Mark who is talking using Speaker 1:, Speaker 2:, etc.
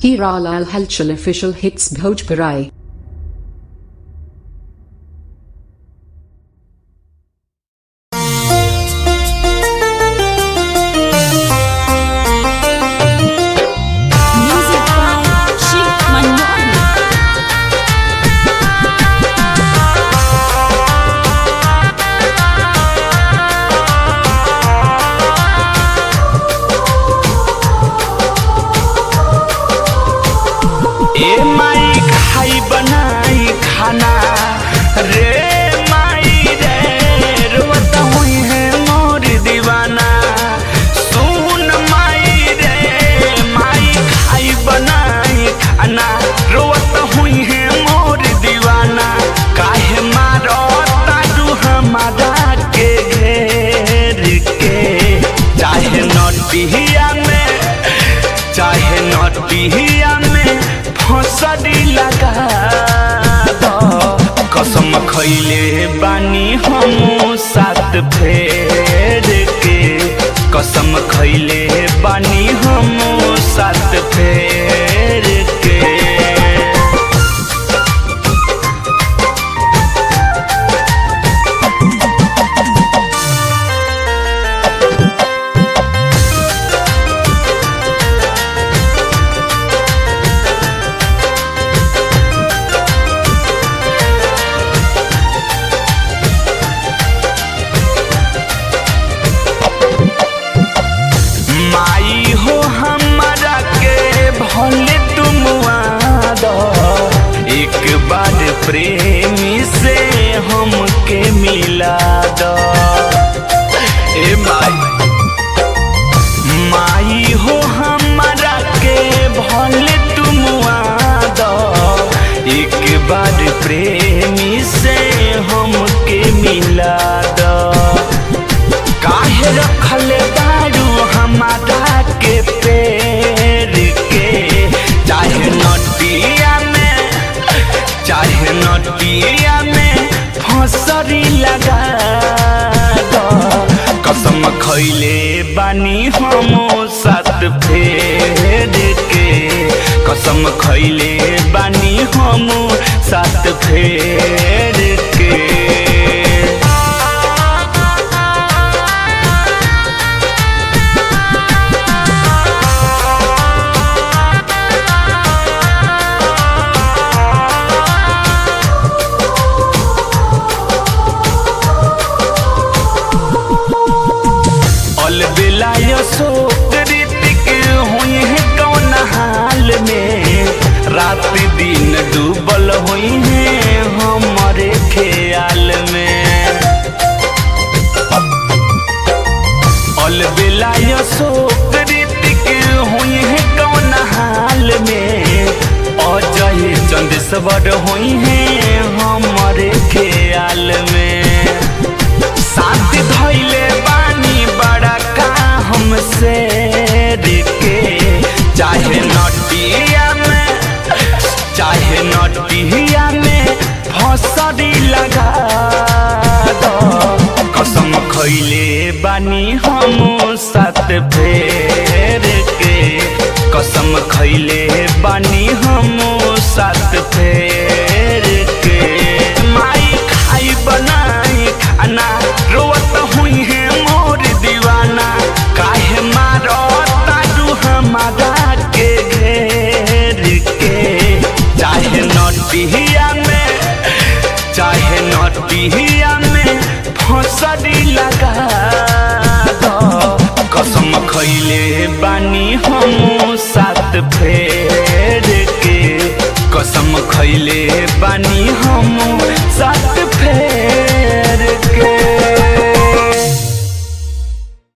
Speaker 1: Hiralal Halchal official hits Bhojpuri.
Speaker 2: ए माई खाई बनाई खाना रे माई रे रोता हुई है मोर दीवाना। सुन माई रे माई खाई बनाई खाना रोता हुई है मोर दीवाना। काहे मारो तारू हमारा के घेर के चाहे नटिया में चाहे नटिया में फसड़ी लगा दो। कसम खैले बानी हम साथ फेर के कसम खैले बानी हम साथ फेर के। माई हो हमारा के भले तुम वादा एक बार प्रेमी से हमके मिला दो। ए माई हो हमारा के भले तुम वादा एक बार प्रेमी से हमके मिला दो। काहे रखले बारू हमारा के पेड़ के चाहे नटिया में फसरी लगा दो। कसम खैले बानी हम साथ फेर के कसम खैले बानी हम साथ फेर के। बेलायो शोक ऋतिक हुई है कौन हाल में रात दिन डूबल हुई है हमारे ख्याल में। अल बेलायो शोक ऋतिक हुई है कौन हाल में अजय चंदेश्वर हुई है हमारे ख्याल में। शांति धैले बानी बड़ा हमसे के चाहे नटिया में फसड़ी लगा दो। कसम खैले बानी हम साथ फेर के कसम खैले बानी हम साथ फेर के। माई खाई बनाई खाना रोत हुई है मोर दीवाना। काहे मारो तारू हमारा के घेर के चाहे नटिया में फसड़ी लगा दो। कसम खैले बानी हम साथ फेर के कसम खैले बानी हम साथ